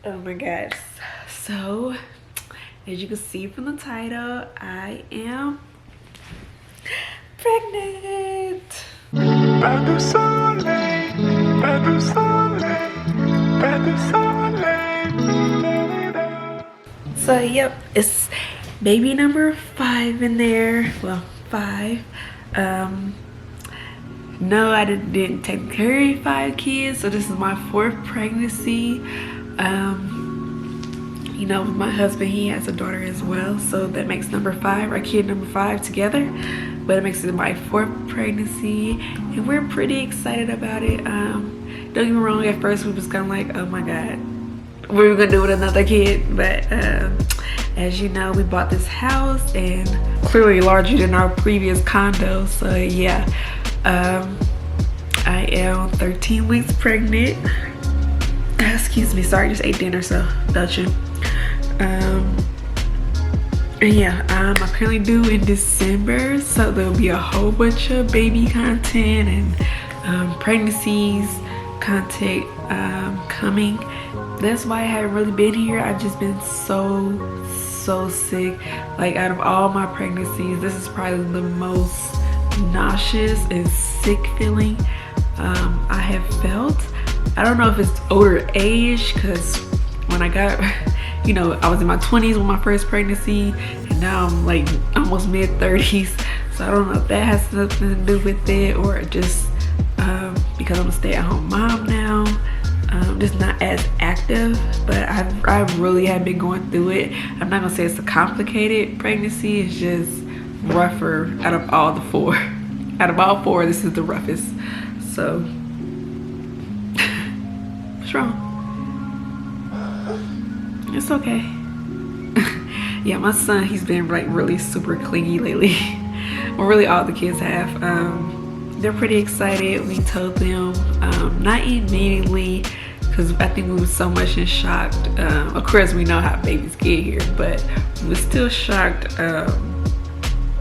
Oh my gosh. So, as you can see from the title, I am pregnant. Pas de soleil, pas de soleil, pas de soleil. So, yep, it's baby number 5 in there. Well, 5. No, I didn't take care of 5 kids, so this is my 4th pregnancy. You know, my husband, he has a daughter as well, so that makes number 5, our kid number 5 together. But it makes it my 4th pregnancy, and we're pretty excited about it. Don't get me wrong, at first we was kind of like, oh my god, what are we gonna do with another kid? But as you know, we bought this house, and clearly larger than our previous condo, so yeah. I am 13 weeks pregnant. Excuse me, sorry, just ate dinner, so don't you? And yeah, I'm apparently due in December, so there'll be a whole bunch of baby content and pregnancies content coming. That's why I haven't really been here. I've just been so sick. Like, out of all my pregnancies, this is probably the most nauseous and sick feeling I have felt. I don't know if it's older age, because when I got, you know, I was in my 20s with my first pregnancy, and now I'm like almost mid-30s, so I don't know if that has something to do with it, or just because I'm a stay-at-home mom now, just not as active. But I really have been going through it. I'm not gonna say it's a complicated pregnancy, it's just rougher out of all the 4. Out of all 4, this is the roughest. So what's wrong? It's okay. Yeah, my son, he's been like really super clingy lately. Well, really all the kids have. They're pretty excited. We told them not immediately, because I think we were so much in shock. Of course we know how babies get here, but we were still shocked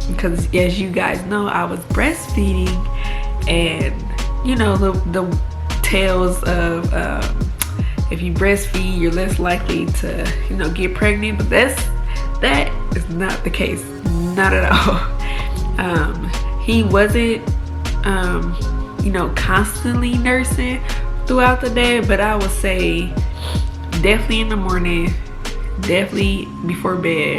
because, as you guys know, I was breastfeeding, and you know the tales of if you breastfeed, you're less likely to, you know, get pregnant. But that is not the case, not at all. He wasn't you know, constantly nursing throughout the day, but I would say definitely in the morning, definitely before bed,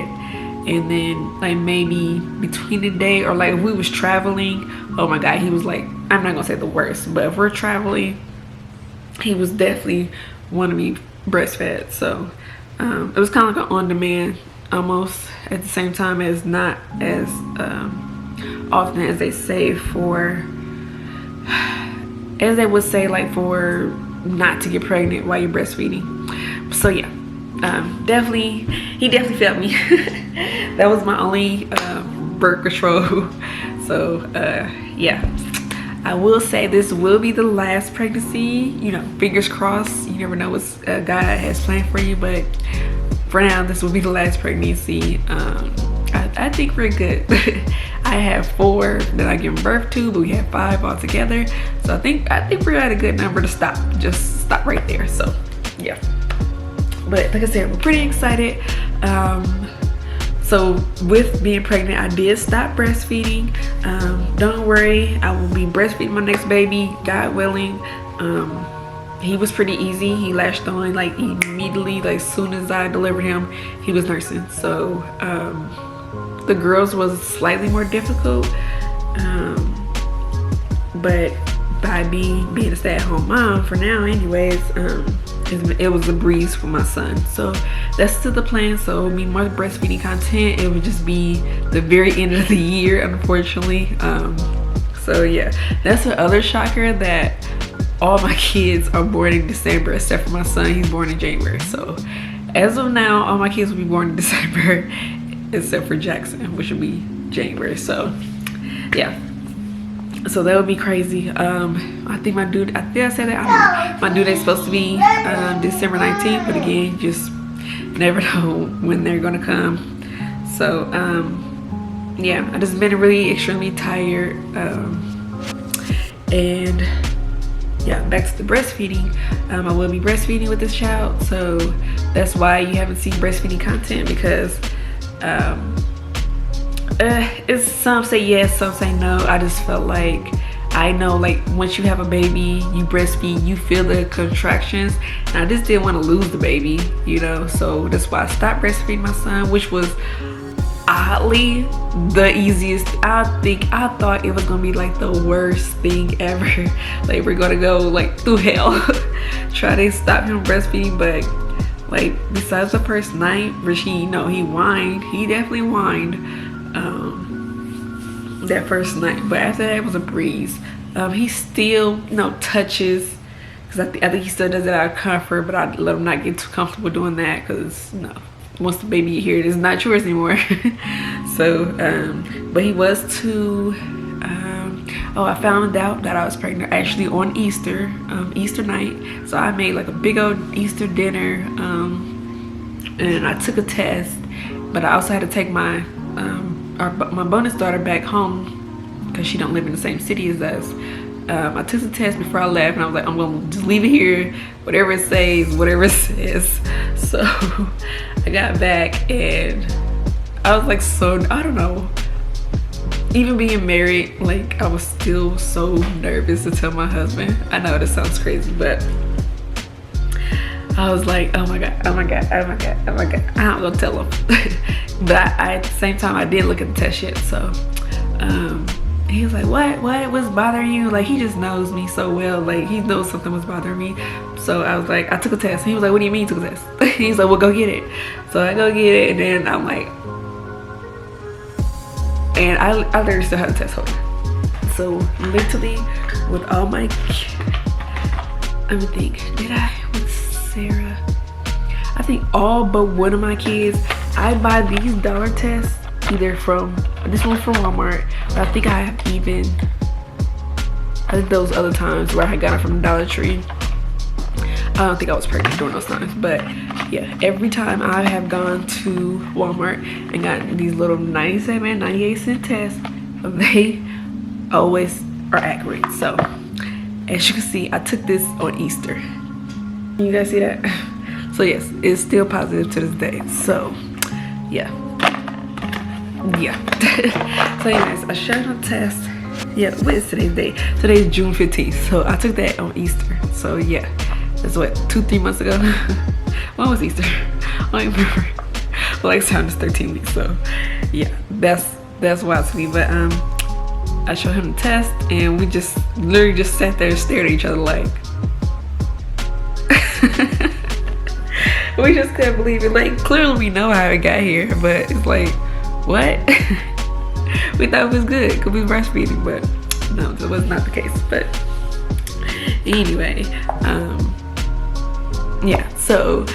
and then like maybe between the day, or like if we was traveling, oh my god, he was like, I'm not gonna say the worst, but if we're traveling, he was definitely want to be breastfed. So it was kind of like an on-demand almost, at the same time as not as often as they say for, as they would say, like for not to get pregnant while you're breastfeeding. So yeah, he definitely felt me. That was my only birth control. So yeah, I will say this will be the last pregnancy. You know, fingers crossed. You never know what God has planned for you, but for now, this will be the last pregnancy. I think we're good. I have 4 that I give birth to, but we have 5 altogether. So I think we're at a good number to stop. Just stop right there. So yeah. But like I said, we're pretty excited. So with being pregnant, I did stop breastfeeding. Don't worry, I will be breastfeeding my next baby, God willing. He was pretty easy. He latched on like immediately, like soon as I delivered him, he was nursing. So the girls was slightly more difficult, but by being a stay-at-home mom for now anyways, it was a breeze for my son. So that's still the plan. So it'll be more breastfeeding content. It would just be the very end of the year, unfortunately. So yeah, that's the other shocker, that all my kids are born in December except for my son. He's born in January. So as of now, all my kids will be born in December except for Jackson, which will be January. So yeah, so that would be crazy. I think I said that my due date's supposed to be December 19th, but again, just never know when they're gonna come. So yeah, I just been really extremely tired, and yeah, back to the breastfeeding. I will be breastfeeding with this child, so that's why you haven't seen breastfeeding content, because it's some say yes, some say no. I just felt like, I know, like, once you have a baby, you breastfeed, you feel the contractions, and I just didn't want to lose the baby, you know. So that's why I stopped breastfeeding my son, which was oddly the easiest. I thought it was gonna be like the worst thing ever. Like, we're gonna go like through hell try to stop him breastfeeding. But like, besides the first night where he whined, he definitely whined that first night, but after that it was a breeze. He still touches, because I think he still does it out of comfort, but I let him not get too comfortable doing that, because once the baby get here, it is not yours anymore. So but he was too I found out that I was pregnant actually on Easter night. So I made like a big old Easter dinner, and I took a test, but I also had to take my bonus daughter back home because she don't live in the same city as us. I took the test before I left, and I was like, I'm gonna just leave it here, whatever it says, whatever it says. So I got back, and I was like, so I don't know, even being married, like, I was still so nervous to tell my husband. I know this sounds crazy, but I was like, oh my god, I'm not gonna tell him. But I at the same time, I didn't look at the test yet. So he was like, what was bothering you? Like, he just knows me so well, like, he knows something was bothering me. So I was like, I took a test. He was like, what do you mean you took a test? He's like, well, go get it. So I go get it, and then I'm like, and I literally still had a test holder. So literally with all my, let me think, did I with Sarah? I think all but one of my kids, I buy these dollar tests either from, this one's from Walmart, but I think those other times where I had got it from Dollar Tree, I don't think I was pregnant during those times. But yeah, every time I have gone to Walmart and got these little 97, 98-cent tests, they always are accurate. So as you can see, I took this on Easter. You guys see that? So yes, it's still positive to this day. So yeah. So anyways, I showed my test. Yeah, what is today's date? Today's June 15th. So I took that on Easter. So yeah, that's what, 2-3 months ago. When was Easter? I don't even remember. Well, like, time is 13 weeks. So yeah, that's wild to me. But I showed him the test, and we just literally just sat there and stared at each other like we just couldn't believe it. Like, clearly we know how it got here, but it's like, what? We thought it was good because we were breastfeeding, but no, that was not the case. But anyway, yeah, so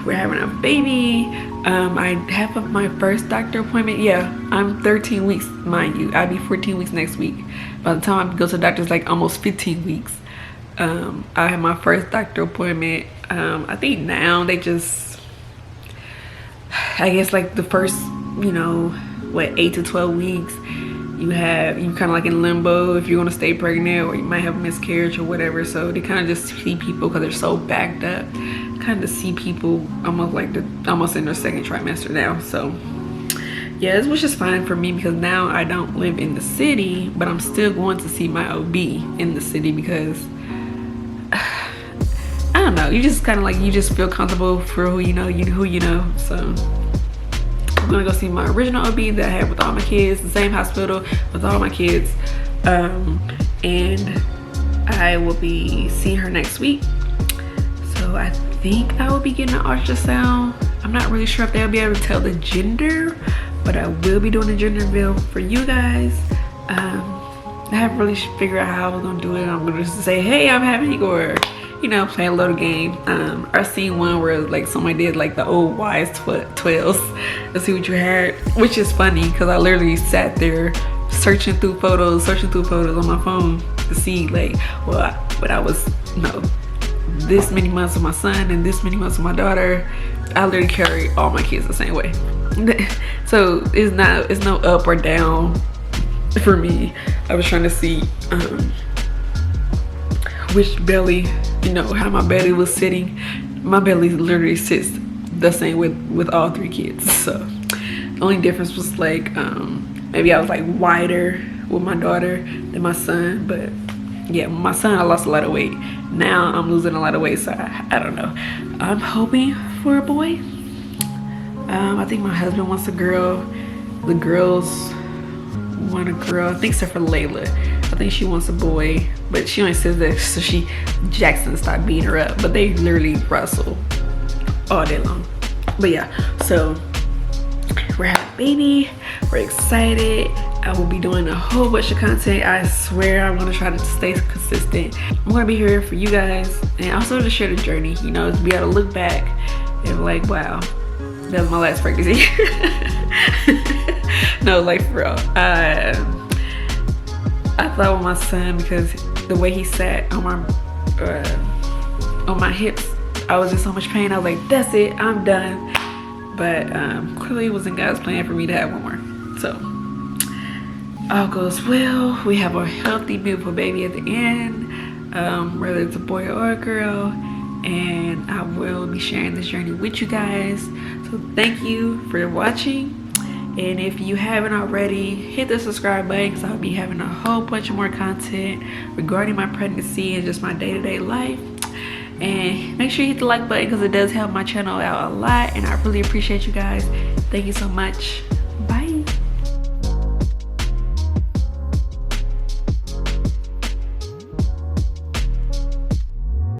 we're having a baby. I have my first doctor appointment. Yeah, I'm 13 weeks, mind you. I'll be 14 weeks next week. By the time I go to the doctor, it's like almost 15 weeks. I have my first doctor appointment. I think now they just, I guess like the first, 8 to 12 weeks, you kind of like in limbo if you're going to stay pregnant, or you might have a miscarriage or whatever. So they kind of just see people, because they're so backed up, kind of see people almost in their second trimester now. So yeah, which is fine for me, because now I don't live in the city, but I'm still going to see my OB in the city, because I don't know, you just kind of like, you just feel comfortable for who you know. So I'm gonna go see my original OB that I had with all my kids, the same hospital with all my kids, and I will be seeing her next week. So I think I will be getting an ultrasound. I'm not really sure if they'll be able to tell the gender, but I will be doing a gender reveal for you guys. I haven't really figured out how I was gonna do it. I'm gonna just say, hey, I'm having, or play a little game. I seen one where like somebody did like the old wise 12s. Let's see what you had, which is funny because I literally sat there searching through photos on my phone to see like, well, when I was this many months with my son and this many months with my daughter, I literally carry all my kids the same way. So it's no up or down for me. I was trying to see which belly, you know, how my belly was sitting. My belly literally sits the same with all 3 kids. So the only difference was like maybe I was like wider with my daughter than my son. But yeah, my son, I lost a lot of weight. Now I'm losing a lot of weight, so I don't know. I'm hoping for a boy. I think my husband wants a girl. The girls want a girl, I think, except for Layla. I think she wants a boy, but she only says that so Jackson stopped beating her up. But they literally wrestle all day long. But yeah, so we're having a baby. We're excited. I will be doing a whole bunch of content. I swear I'm gonna try to stay consistent. I'm gonna be here for you guys, and also to share the journey, you know, to be able to look back and be like, wow, that was my last pregnancy. No, like for real. I thought with my son, because the way he sat on my hips, I was in so much pain. I was like, that's it, I'm done. But clearly it wasn't God's plan for me to have one more. So all goes well. We have a healthy, beautiful baby at the end, whether it's a boy or a girl. And I will be sharing this journey with you guys. So thank you for watching. And if you haven't already, hit the subscribe button, because I'll be having a whole bunch of more content regarding my pregnancy and just my day-to-day life. And make sure you hit the like button, because it does help my channel out a lot, and I really appreciate you guys. Thank you so much. Bye.